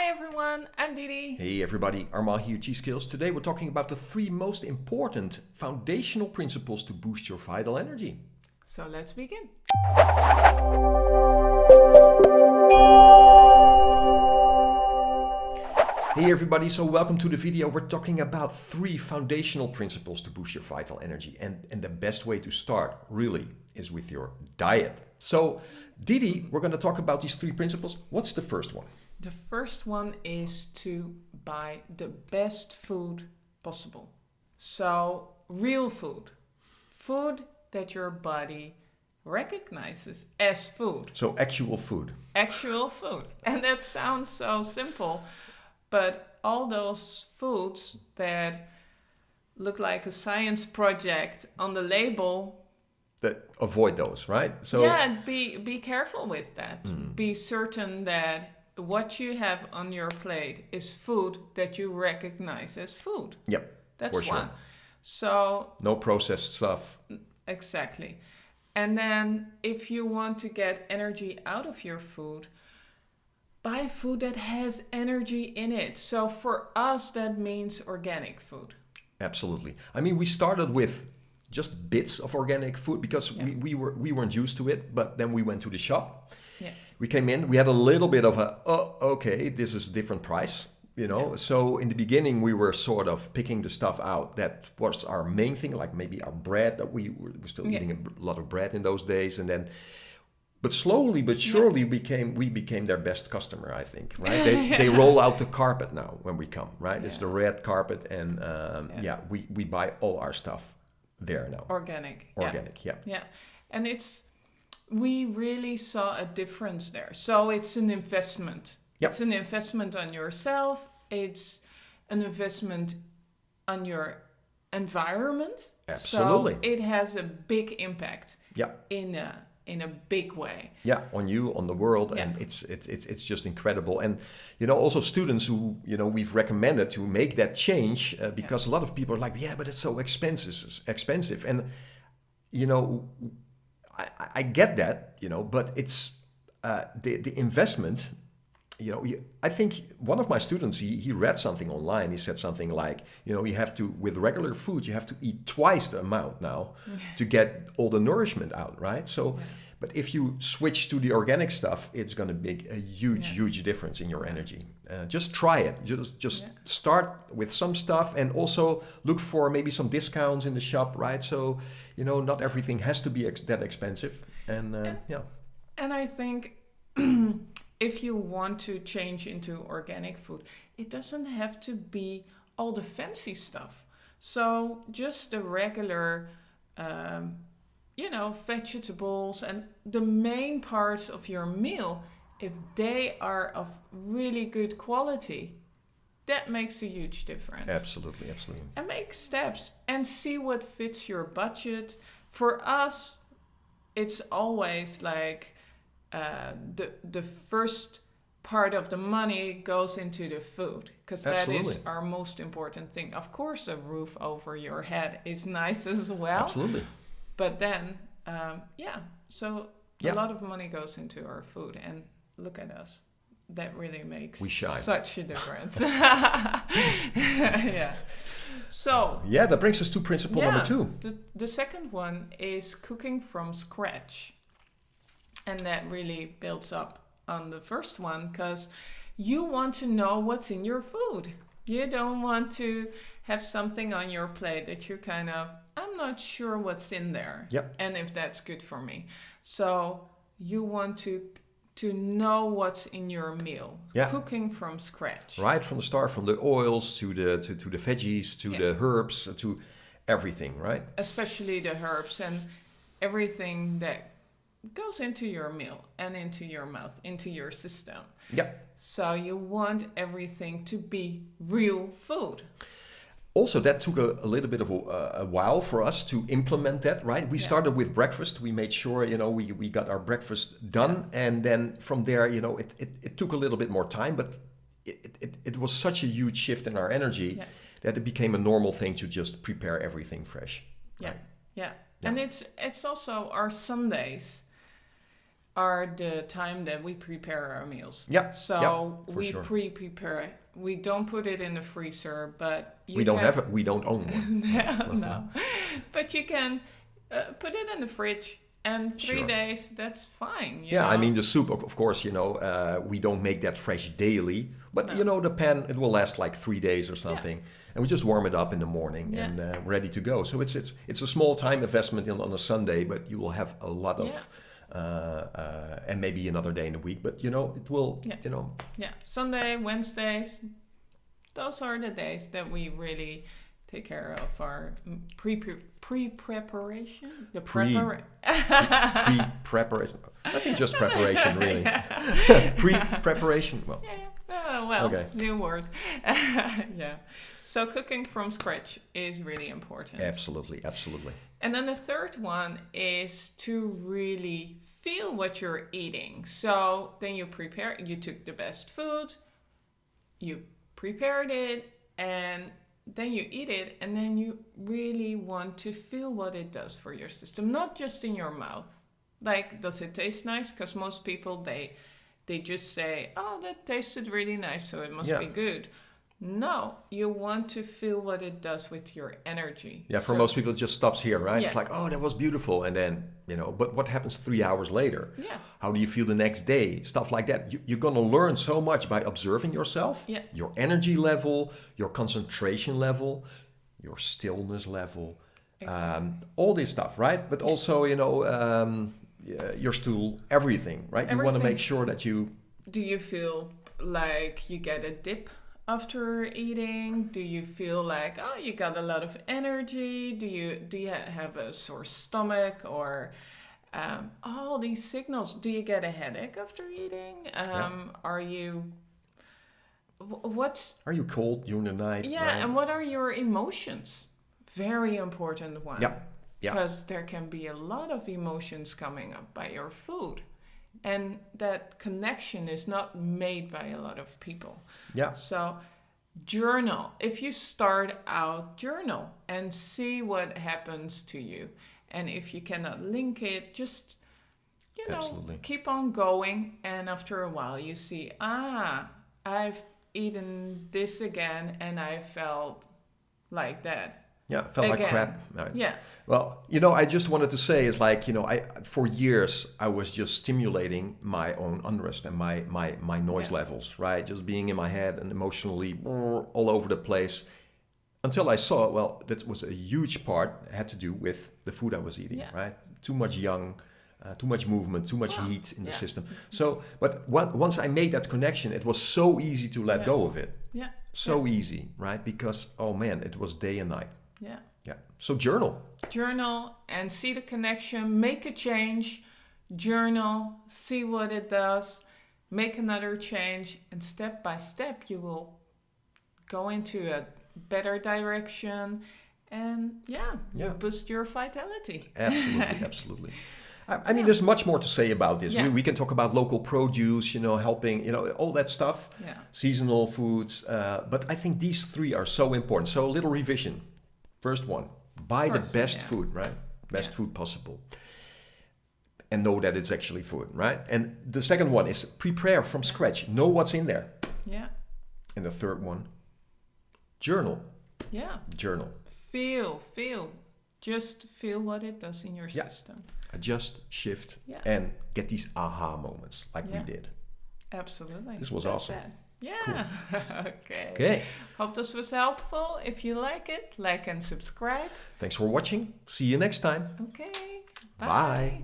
Hi everyone, I'm Didi. Hey everybody, Armal here, Chi Skills. Today we're talking about the 3 most important foundational principles to boost your vital energy. So let's begin. Hey everybody, so welcome to the video. We're talking about 3 foundational principles to boost your vital energy. And the best way to start really is with your diet. So Didi, we're going to talk about these 3 principles. What's the first one? The first one is to buy the best food possible. So real food. Food that your body recognizes as food. So actual food. Actual food. And that sounds so simple, but all those foods that look like a science project on the label, Avoid those, right? So yeah, be careful with that. Be certain that what you have on your plate is food that you recognize as food. Yep, That's for sure. one. So No processed stuff. exactly. And then if you want to get energy out of your food, buy food that has energy in it. So for us, that means organic food. Absolutely. I mean, we started with just bits of organic food because we weren't used to it, but then we went to the shop. Yeah. We came in, we had a little bit of okay, this is a different price, you know. Yeah. So in the beginning, we were sort of picking the stuff out that was our main thing, like maybe our bread, that we were still eating a lot of bread in those days. And then, but slowly but surely we became their best customer, I think, right? They roll out the carpet now when we come, right? It's the red carpet, and we buy all our stuff there now. Organic. Yeah. And we really saw a difference there. So it's an investment. Yep. It's an investment on yourself. It's an investment on your environment. Absolutely. So it has a big impact. Yeah. In a big way. Yeah, on you, on the world, and it's just incredible. And also students who we've recommended to make that change because a lot of people are like, yeah, but it's so expensive, and I get that, but it's the investment. I think one of my students, he read something online. He said something like, you have to, with regular food, you have to eat twice the amount now to get all the nourishment out, right? So, but if you switch to the organic stuff, it's going to make a huge difference in your energy. Just try it. Just start with some stuff, and also look for maybe some discounts in the shop, right? So, not everything has to be that expensive. And I think if you want to change into organic food, it doesn't have to be all the fancy stuff. So just the regular, vegetables and the main parts of your meal, if they are of really good quality, that makes a huge difference. Absolutely. And make steps and see what fits your budget. For us, it's always like the first part of the money goes into the food, because that is our most important thing. Of course, a roof over your head is nice as well. Absolutely. But then, so a lot of money goes into our food, and look at us. That really makes such a difference. Yeah. So. Yeah, that brings us to principle number 2. The second one is cooking from scratch. And that really builds up on the first one, because you want to know what's in your food. You don't want to have something on your plate that you're kind of, I'm not sure what's in there. Yep. And if that's good for me. So you want to know what's in your meal. Yeah. Cooking from scratch. Right from the start, from the oils to the veggies to the herbs to everything, right? Especially the herbs and everything that goes into your meal and into your mouth, into your system. Yeah. So you want everything to be real food. Also, that took a little bit of a while for us to implement that, right? We started with breakfast. We made sure, we got our breakfast done. Yeah. And then from there, it took a little bit more time, but it was such a huge shift in our energy that it became a normal thing to just prepare everything fresh. Yeah, right? yeah. And it's also our Sundays are the time that we prepare our meals. Yeah. So yeah, for we sure. pre-prepare it. We don't put it in the freezer, but you We don't can, have it. We don't own one. no. But you can put it in the fridge, and 3 Sure. days, that's fine. You Yeah, know? I mean the soup, of course, we don't make that fresh daily, but No. the pan, it will last like 3 days or something, and we just warm it up in the morning Yeah. and we're ready to go. So it's a small time investment on a Sunday, but you will have a lot of, and maybe another day in the week, but it will, Yeah, Sunday, Wednesdays, those are the days that we really take care of our pre-preparation. The pre-preparation. I think just preparation, really. Pre-preparation. Well, okay. New word. Yeah. So cooking from scratch is really important. Absolutely, absolutely. And then the third one is to really feel what you're eating. So then you took the best food, you prepared it, and then you eat it, and then you really want to feel what it does for your system, not just in your mouth. Like, does it taste nice? Because most people, they just say, oh, that tasted really nice, so it must be good. No, you want to feel what it does with your energy. Yeah, for most people, it just stops here, right? Yeah. It's like, oh, that was beautiful. And then, but what happens 3 hours later? Yeah. How do you feel the next day? Stuff like that. You're going to learn so much by observing yourself, your energy level, your concentration level, your stillness level, all this stuff, right? But also, your stool, everything, right? You want to make sure that you... Do you feel like you get a dip after eating? Do you feel like, oh, you got a lot of energy? Do you have a sore stomach, or all these signals? Do you get a headache after eating? Are you Are you cold during the night? Yeah, right? And what are your emotions? Very important one. Yeah. Because there can be a lot of emotions coming up by your food. And that connection is not made by a lot of people. Yeah. So journal. If you start out, journal and see what happens to you. And if you cannot link it, just, Absolutely. keep on going. And after a while you see, I've eaten this again and I felt like that. Yeah, felt like crap. Right. Yeah. Well, I just wanted to say is like, for years I was just stimulating my own unrest and my noise levels, right? Just being in my head and emotionally all over the place, until I saw, well, that was a huge part had to do with the food I was eating, right? Too much too much movement, too much heat in the system. So, but once I made that connection, it was so easy to let go of it. Yeah. So easy, right? Because, oh man, it was day and night. Yeah. Yeah. So journal. Journal and see the connection. Make a change. Journal. See what it does. Make another change. And step by step, you will go into a better direction. And you boost your vitality. Absolutely, absolutely. I mean, there's much more to say about this. Yeah. We can talk about local produce, helping, all that stuff. Yeah. Seasonal foods. But I think these three are so important. So a little revision. First one, buy the best food, right? Best food possible. And know that it's actually food, right? And the second one is prepare from scratch. Know what's in there. Yeah. And the third one, journal. Yeah. Journal. Feel. Just feel what it does in your system. Adjust, shift, and get these aha moments like we did. Absolutely. This was awesome. Yeah. Cool. Okay. Hope this was helpful. If you like and subscribe. Thanks for watching. See you next time. Okay. Bye.